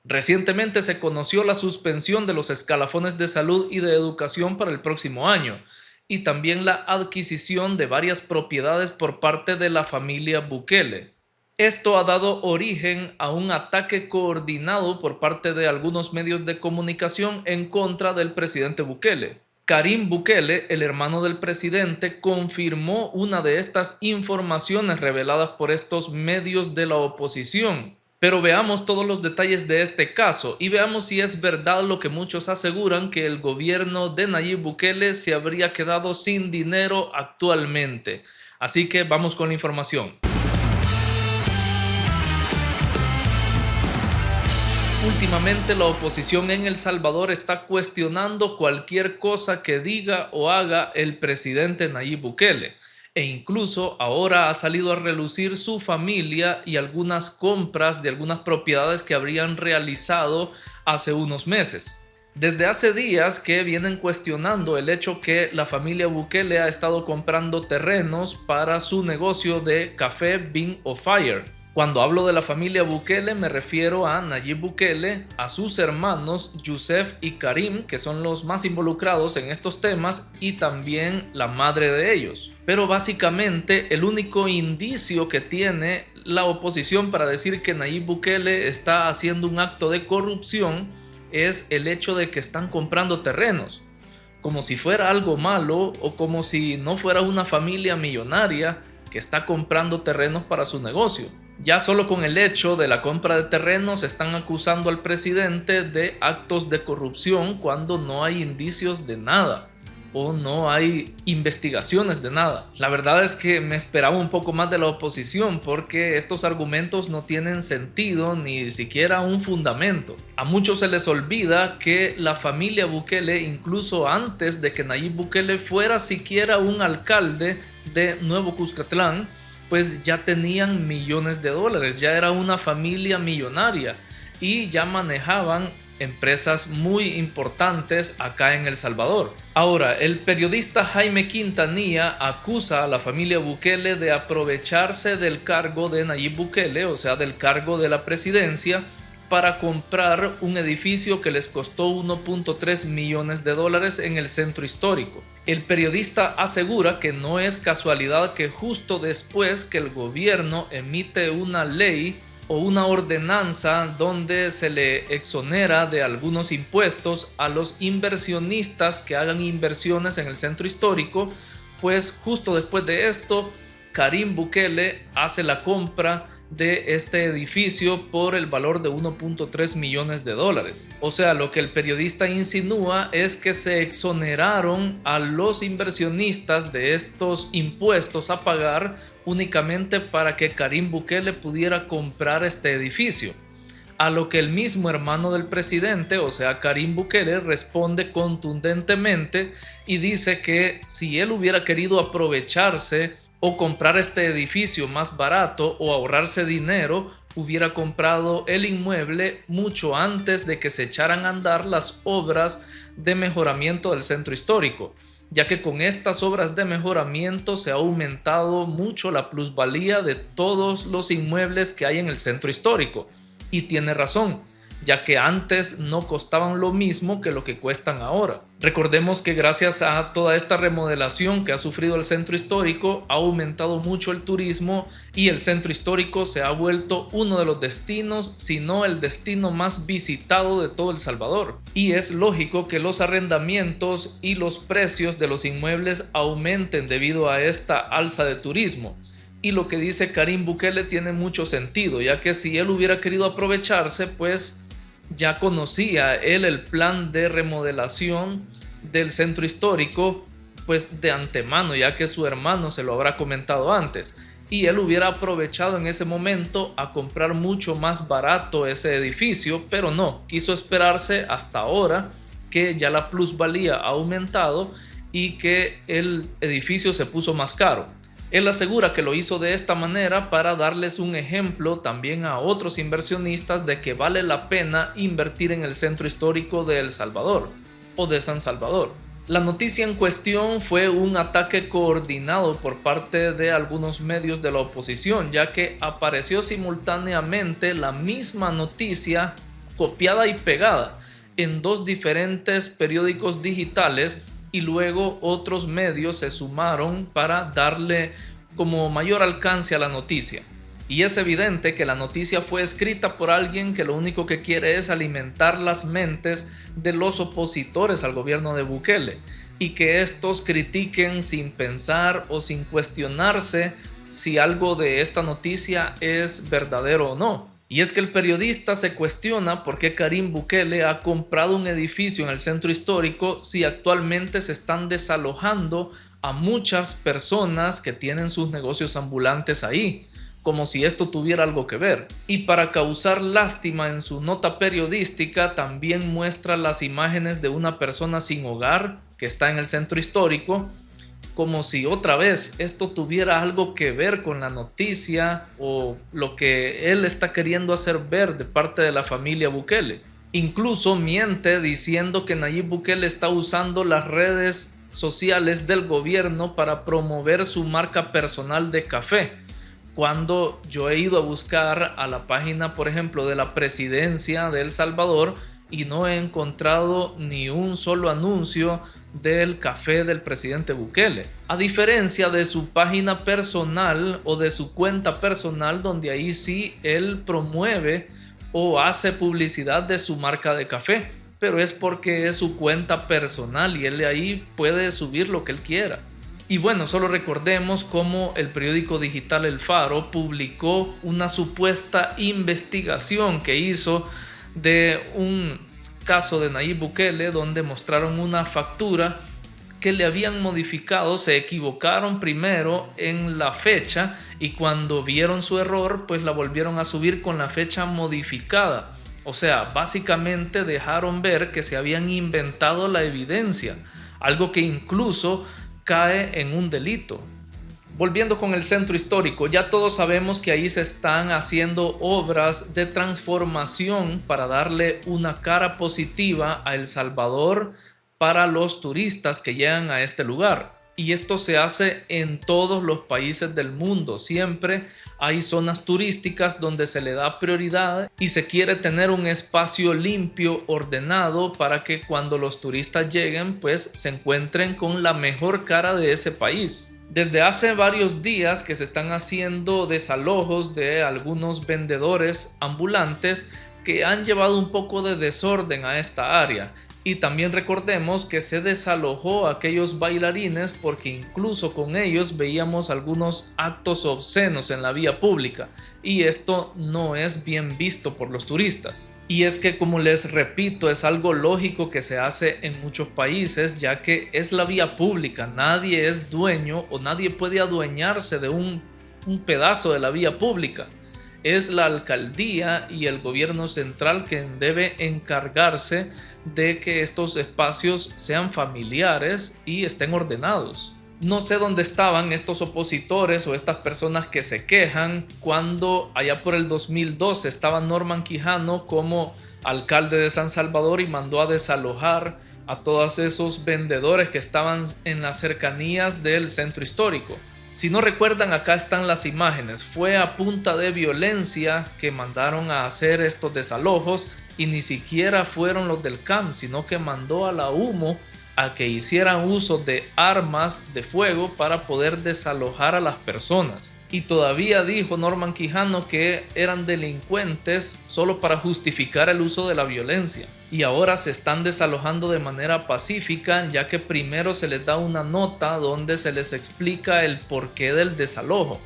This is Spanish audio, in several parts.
Recientemente se conoció la suspensión de los escalafones de salud y de educación para el próximo año, y también la adquisición de varias propiedades por parte de la familia Bukele. Esto ha dado origen a un ataque coordinado por parte de algunos medios de comunicación en contra del presidente Bukele. Karim Bukele, el hermano del presidente, confirmó una de estas informaciones reveladas por estos medios de la oposición. Pero veamos todos los detalles de este caso y veamos si es verdad lo que muchos aseguran, que el gobierno de Nayib Bukele se habría quedado sin dinero actualmente. Así que vamos con la información. Últimamente la oposición en El Salvador está cuestionando cualquier cosa que diga o haga el presidente Nayib Bukele, e incluso ahora ha salido a relucir su familia y algunas compras de algunas propiedades que habrían realizado hace unos meses. Desde hace días que vienen cuestionando el hecho que la familia Bukele ha estado comprando terrenos para su negocio de café Bean of Fire. Cuando hablo de la familia Bukele me refiero a Nayib Bukele, a sus hermanos Youssef y Karim, que son los más involucrados en estos temas, y también la madre de ellos. Pero básicamente el único indicio que tiene la oposición para decir que Nayib Bukele está haciendo un acto de corrupción es el hecho de que están comprando terrenos, como si fuera algo malo o como si no fuera una familia millonaria que está comprando terrenos para su negocio. Ya solo con el hecho de la compra de terrenos están acusando al presidente de actos de corrupción cuando no hay indicios de nada o no hay investigaciones de nada. La verdad es que me esperaba un poco más de la oposición, porque estos argumentos no tienen sentido ni siquiera un fundamento. A muchos se les olvida que la familia Bukele, incluso antes de que Nayib Bukele fuera siquiera un alcalde de Nuevo Cuscatlán, pues ya tenían millones de dólares, ya era una familia millonaria y ya manejaban empresas muy importantes acá en El Salvador. Ahora, el periodista Jaime Quintanilla acusa a la familia Bukele de aprovecharse del cargo de Nayib Bukele, o sea, del cargo de la presidencia, para comprar un edificio que les costó 1.3 millones de dólares en el centro histórico. El periodista asegura que no es casualidad que justo después que el gobierno emite una ley o una ordenanza donde se le exonera de algunos impuestos a los inversionistas que hagan inversiones en el centro histórico, pues justo después de esto Karim Bukele hace la compra de este edificio por el valor de 1.3 millones de dólares. O sea, lo que el periodista insinúa es que se exoneraron a los inversionistas de estos impuestos a pagar únicamente para que Karim Bukele pudiera comprar este edificio. A lo que el mismo hermano del presidente, o sea Karim Bukele, responde contundentemente y dice que si él hubiera querido aprovecharse o comprar este edificio más barato o ahorrarse dinero, hubiera comprado el inmueble mucho antes de que se echaran a andar las obras de mejoramiento del centro histórico, ya que con estas obras de mejoramiento se ha aumentado mucho la plusvalía de todos los inmuebles que hay en el centro histórico. Y tiene razón, ya que antes no costaban lo mismo que lo que cuestan ahora. Recordemos que gracias a toda esta remodelación que ha sufrido el centro histórico, ha aumentado mucho el turismo y el centro histórico se ha vuelto uno de los destinos, si no el destino más visitado de todo El Salvador. Y es lógico que los arrendamientos y los precios de los inmuebles aumenten debido a esta alza de turismo. Y lo que dice Karim Bukele tiene mucho sentido, ya que si él hubiera querido aprovecharse, pues ya conocía él el plan de remodelación del centro histórico pues de antemano, ya que su hermano se lo habrá comentado antes, y él hubiera aprovechado en ese momento a comprar mucho más barato ese edificio, pero no, quiso esperarse hasta ahora que ya la plusvalía ha aumentado y que el edificio se puso más caro. Él asegura que lo hizo de esta manera para darles un ejemplo también a otros inversionistas de que vale la pena invertir en el centro histórico de El Salvador o de San Salvador. La noticia en cuestión fue un ataque coordinado por parte de algunos medios de la oposición, ya que apareció simultáneamente la misma noticia copiada y pegada en 2 diferentes periódicos digitales, y luego otros medios se sumaron para darle como mayor alcance a la noticia. Y es evidente que la noticia fue escrita por alguien que lo único que quiere es alimentar las mentes de los opositores al gobierno de Bukele, y que estos critiquen sin pensar o sin cuestionarse si algo de esta noticia es verdadero o no. Y es que el periodista se cuestiona por qué Karim Bukele ha comprado un edificio en el centro histórico si actualmente se están desalojando a muchas personas que tienen sus negocios ambulantes ahí, como si esto tuviera algo que ver. Y para causar lástima, en su nota periodística también muestra las imágenes de una persona sin hogar que está en el centro histórico, como si otra vez esto tuviera algo que ver con la noticia o lo que él está queriendo hacer ver de parte de la familia Bukele. Incluso miente diciendo que Nayib Bukele está usando las redes sociales del gobierno para promover su marca personal de café, cuando yo he ido a buscar a la página, por ejemplo, de la presidencia de El Salvador, y no he encontrado ni un solo anuncio del café del presidente Bukele, a diferencia de su página personal o de su cuenta personal, donde ahí sí él promueve o hace publicidad de su marca de café, pero es porque es su cuenta personal y él ahí puede subir lo que él quiera. Y bueno, solo recordemos cómo el periódico digital El Faro publicó una supuesta investigación que hizo de un caso de Nayib Bukele, donde mostraron una factura que le habían modificado. Se equivocaron primero en la fecha y cuando vieron su error, pues la volvieron a subir con la fecha modificada. O sea, básicamente dejaron ver que se habían inventado la evidencia, algo que incluso cae en un delito. Volviendo con el centro histórico, ya todos sabemos que ahí se están haciendo obras de transformación para darle una cara positiva a El Salvador para los turistas que llegan a este lugar. Y esto se hace en todos los países del mundo. Siempre hay zonas turísticas donde se le da prioridad y se quiere tener un espacio limpio, ordenado, para que cuando los turistas lleguen, pues se encuentren con la mejor cara de ese país. Desde hace varios días que se están haciendo desalojos de algunos vendedores ambulantes que han llevado un poco de desorden a esta área. Y también recordemos que se desalojó a aquellos bailarines porque incluso con ellos veíamos algunos actos obscenos en la vía pública, y esto no es bien visto por los turistas. Y es que, como les repito, es algo lógico que se hace en muchos países, ya que es la vía pública, nadie es dueño o nadie puede adueñarse de un pedazo de la vía pública. Es la alcaldía y el gobierno central quien debe encargarse de que estos espacios sean familiares y estén ordenados. No sé dónde estaban estos opositores o estas personas que se quejan cuando allá por el 2012 estaba Norman Quijano como alcalde de San Salvador y mandó a desalojar a todos esos vendedores que estaban en las cercanías del centro histórico. Si no recuerdan, acá están las imágenes. Fue a punta de violencia que mandaron a hacer estos desalojos, y ni siquiera fueron los del CAM, sino que mandó a la HUMO a que hicieran uso de armas de fuego para poder desalojar a las personas. Y todavía dijo Norman Quijano que eran delincuentes solo para justificar el uso de la violencia. Y ahora se están desalojando de manera pacífica, ya que primero se les da una nota donde se les explica el porqué del desalojo.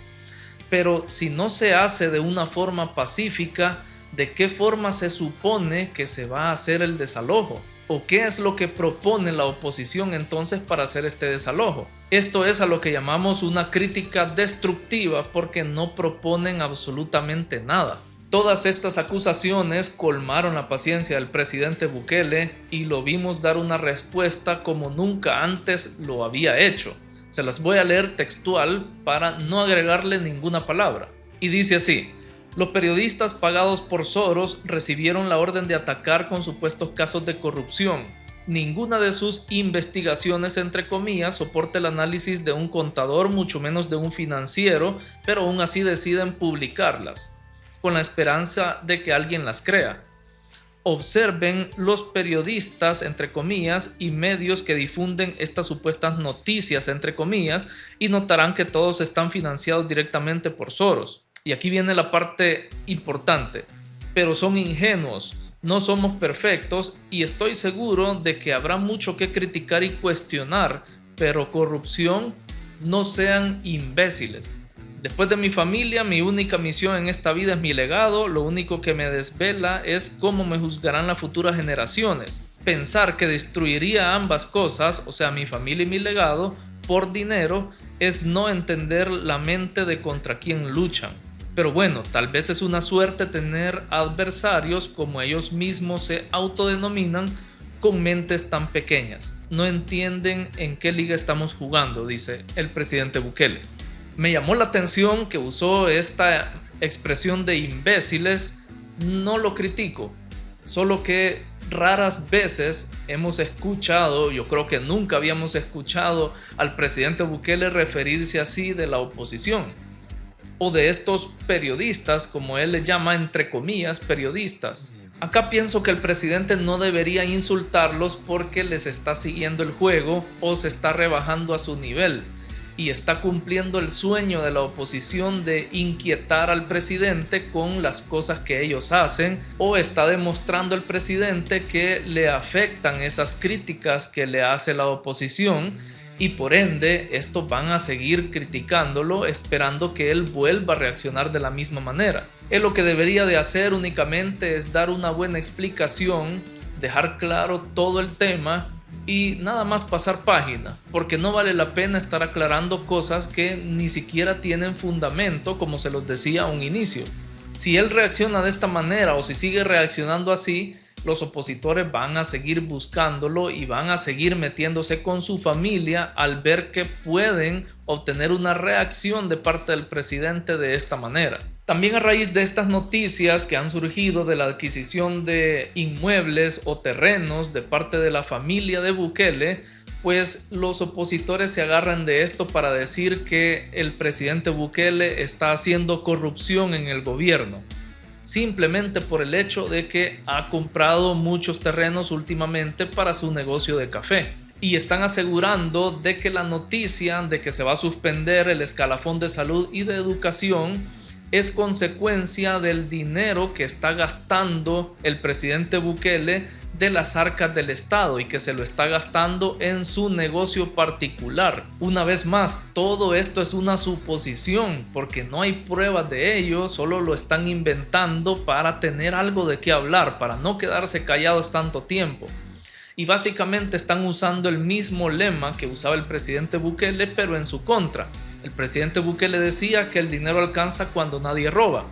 Pero si no se hace de una forma pacífica, ¿de qué forma se supone que se va a hacer el desalojo? ¿O qué es lo que propone la oposición entonces para hacer este desalojo? Esto es a lo que llamamos una crítica destructiva, porque no proponen absolutamente nada. Todas estas acusaciones colmaron la paciencia del presidente Bukele y lo vimos dar una respuesta como nunca antes lo había hecho. Se las voy a leer textual para no agregarle ninguna palabra. Y dice así: los periodistas pagados por Soros recibieron la orden de atacar con supuestos casos de corrupción. Ninguna de sus investigaciones, entre comillas, soporta el análisis de un contador, mucho menos de un financiero, pero aún así deciden publicarlas, con la esperanza de que alguien las crea. Observen los periodistas, entre comillas, y medios que difunden estas supuestas noticias, entre comillas, y notarán que todos están financiados directamente por Soros. Y aquí viene la parte importante, pero son ingenuos, no somos perfectos y estoy seguro de que habrá mucho que criticar y cuestionar, pero corrupción, no sean imbéciles. Después de mi familia, mi única misión en esta vida es mi legado. Lo único que me desvela es cómo me juzgarán las futuras generaciones. Pensar que destruiría ambas cosas, o sea, mi familia y mi legado, por dinero, es no entender la mente de contra quién luchan. Pero bueno, tal vez es una suerte tener adversarios, como ellos mismos se autodenominan, con mentes tan pequeñas. No entienden en qué liga estamos jugando, dice el presidente Bukele. Me llamó la atención que usó esta expresión de imbéciles. No lo critico, solo que raras veces hemos escuchado, yo creo que nunca habíamos escuchado al presidente Bukele referirse así de la oposición o de estos periodistas, como él le llama entre comillas periodistas. Acá pienso que el presidente no debería insultarlos porque les está siguiendo el juego o se está rebajando a su nivel y está cumpliendo el sueño de la oposición de inquietar al presidente con las cosas que ellos hacen, o está demostrando el presidente que le afectan esas críticas que le hace la oposición y por ende estos van a seguir criticándolo esperando que él vuelva a reaccionar de la misma manera. Él lo que debería de hacer únicamente es dar una buena explicación, dejar claro todo el tema y nada más pasar página, porque no vale la pena estar aclarando cosas que ni siquiera tienen fundamento, como se los decía a un inicio. Si él reacciona de esta manera o si sigue reaccionando así, los opositores van a seguir buscándolo y van a seguir metiéndose con su familia al ver que pueden obtener una reacción de parte del presidente de esta manera. También a raíz de estas noticias que han surgido de la adquisición de inmuebles o terrenos de parte de la familia de Bukele, pues los opositores se agarran de esto para decir que el presidente Bukele está haciendo corrupción en el gobierno, simplemente por el hecho de que ha comprado muchos terrenos últimamente para su negocio de café. Y están asegurando de que la noticia de que se va a suspender el escalafón de salud y de educación es consecuencia del dinero que está gastando el presidente Bukele de las arcas del Estado y que se lo está gastando en su negocio particular. Una vez más, todo esto es una suposición porque no hay pruebas de ello, solo lo están inventando para tener algo de qué hablar, para no quedarse callados tanto tiempo. Y básicamente están usando el mismo lema que usaba el presidente Bukele, pero en su contra. El presidente Bukele decía que el dinero alcanza cuando nadie roba,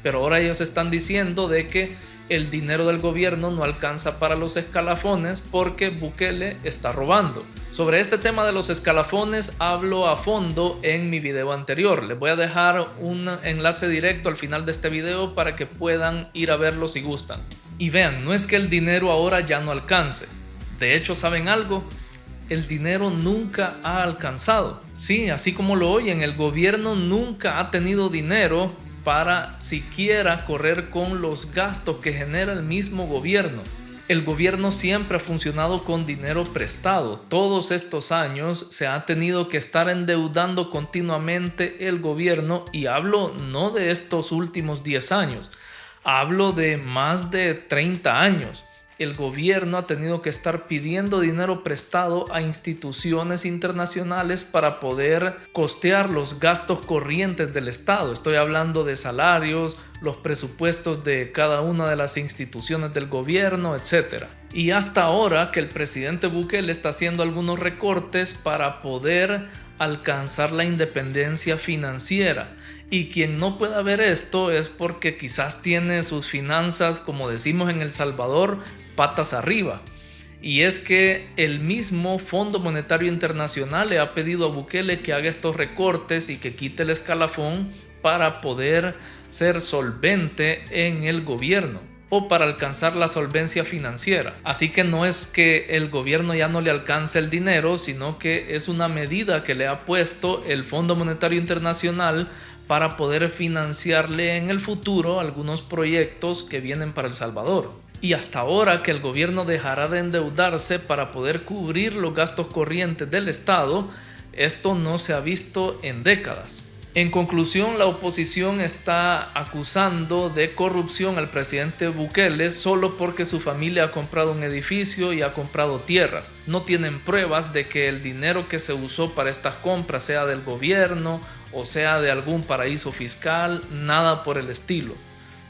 pero ahora ellos están diciendo de que el dinero del gobierno no alcanza para los escalafones porque Bukele está robando. Sobre este tema de los escalafones hablo a fondo en mi video anterior. Les voy a dejar un enlace directo al final de este video para que puedan ir a verlo si gustan. Y vean, no es que el dinero ahora ya no alcance. De hecho, ¿saben algo? El dinero nunca ha alcanzado. Sí, así como lo oyen, el gobierno nunca ha tenido dinero para siquiera correr con los gastos que genera el mismo gobierno. El gobierno siempre ha funcionado con dinero prestado. Todos estos años se ha tenido que estar endeudando continuamente el gobierno, y hablo no de estos últimos 10 años, hablo de más de 30 años. El gobierno ha tenido que estar pidiendo dinero prestado a instituciones internacionales para poder costear los gastos corrientes del Estado. Estoy hablando de salarios, los presupuestos de cada una de las instituciones del gobierno, etc. Y hasta ahora que el presidente Bukele está haciendo algunos recortes para poder alcanzar la independencia financiera. Y quien no pueda ver esto es porque quizás tiene sus finanzas, como decimos en El Salvador, patas arriba. Y es que el mismo Fondo Monetario Internacional le ha pedido a Bukele que haga estos recortes y que quite el escalafón para poder ser solvente en el gobierno o para alcanzar la solvencia financiera. Así que no es que el gobierno ya no le alcance el dinero, sino que es una medida que le ha puesto el Fondo Monetario Internacional para poder financiarle en el futuro algunos proyectos que vienen para El Salvador. Y hasta ahora que el gobierno dejará de endeudarse para poder cubrir los gastos corrientes del Estado, esto no se ha visto en décadas. En conclusión, la oposición está acusando de corrupción al presidente Bukele solo porque su familia ha comprado un edificio y ha comprado tierras. No tienen pruebas de que el dinero que se usó para estas compras sea del gobierno o sea de algún paraíso fiscal, nada por el estilo.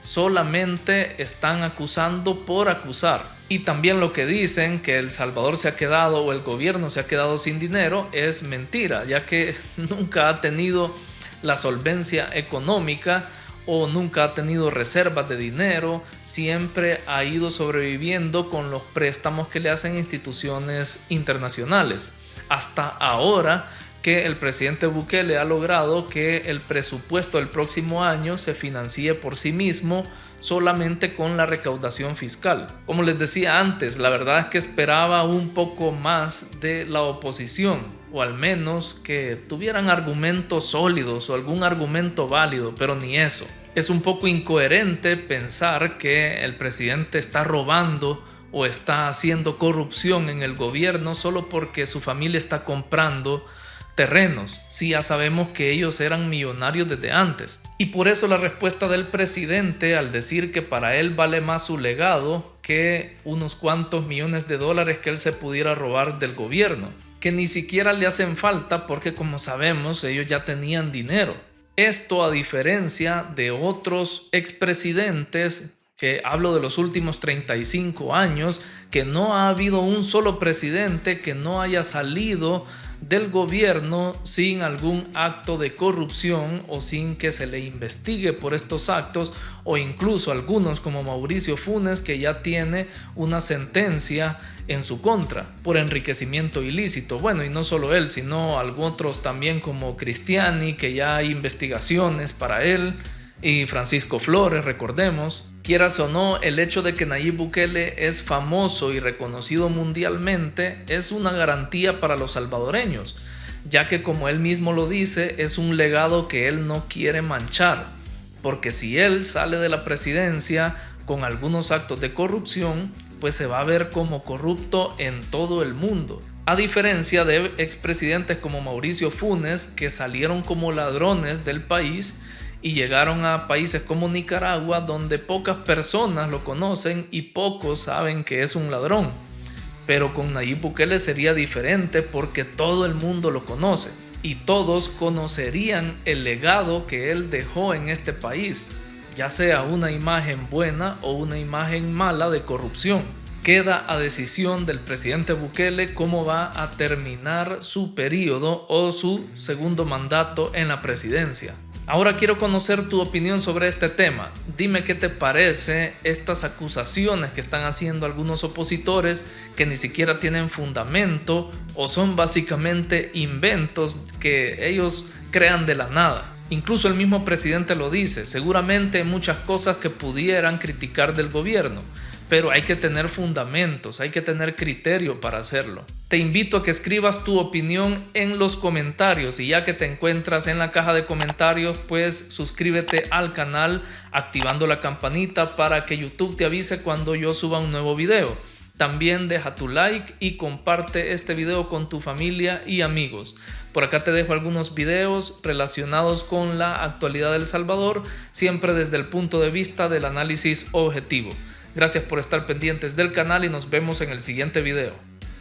Solamente están acusando por acusar. Y también lo que dicen que El Salvador se ha quedado o el gobierno se ha quedado sin dinero es mentira, ya que nunca ha tenido la solvencia económica o nunca ha tenido reservas de dinero, siempre ha ido sobreviviendo con los préstamos que le hacen instituciones internacionales. Hasta ahora que el presidente Bukele ha logrado que el presupuesto del próximo año se financie por sí mismo solamente con la recaudación fiscal. Como les decía antes, la verdad es que esperaba un poco más de la oposición, o al menos que tuvieran argumentos sólidos o algún argumento válido, pero ni eso. Es un poco incoherente pensar que el presidente está robando o está haciendo corrupción en el gobierno solo porque su familia está comprando terrenos, si ya sabemos que ellos eran millonarios desde antes. Y por eso la respuesta del presidente al decir que para él vale más su legado que unos cuantos millones de dólares que él se pudiera robar del gobierno, que ni siquiera le hacen falta porque, como sabemos, ellos ya tenían dinero. Esto a diferencia de otros expresidentes, que hablo de los últimos 35 años, que no ha habido un solo presidente que no haya salido del gobierno sin algún acto de corrupción o sin que se le investigue por estos actos, o incluso algunos como Mauricio Funes, que ya tiene una sentencia en su contra por enriquecimiento ilícito. Bueno, y no solo él, sino algunos otros también como Cristiani, que ya hay investigaciones para él, y Francisco Flores, recordemos. Quieras o no, el hecho de que Nayib Bukele es famoso y reconocido mundialmente es una garantía para los salvadoreños, ya que, como él mismo lo dice, es un legado que él no quiere manchar, porque si él sale de la presidencia con algunos actos de corrupción, pues se va a ver como corrupto en todo el mundo. A diferencia de expresidentes como Mauricio Funes, que salieron como ladrones del país y llegaron a países como Nicaragua, donde pocas personas lo conocen y pocos saben que es un ladrón. Pero con Nayib Bukele sería diferente porque todo el mundo lo conoce y todos conocerían el legado que él dejó en este país, ya sea una imagen buena o una imagen mala de corrupción. Queda a decisión del presidente Bukele cómo va a terminar su periodo o su segundo mandato en la presidencia. Ahora quiero conocer tu opinión sobre este tema. Dime qué te parece estas acusaciones que están haciendo algunos opositores que ni siquiera tienen fundamento o son básicamente inventos que ellos crean de la nada. Incluso el mismo presidente lo dice, seguramente hay muchas cosas que pudieran criticar del gobierno, pero hay que tener fundamentos, hay que tener criterio para hacerlo. Te invito a que escribas tu opinión en los comentarios y ya que te encuentras en la caja de comentarios, pues suscríbete al canal activando la campanita para que YouTube te avise cuando yo suba un nuevo video. También deja tu like y comparte este video con tu familia y amigos. Por acá te dejo algunos videos relacionados con la actualidad de El Salvador, siempre desde el punto de vista del análisis objetivo. Gracias por estar pendientes del canal y nos vemos en el siguiente video.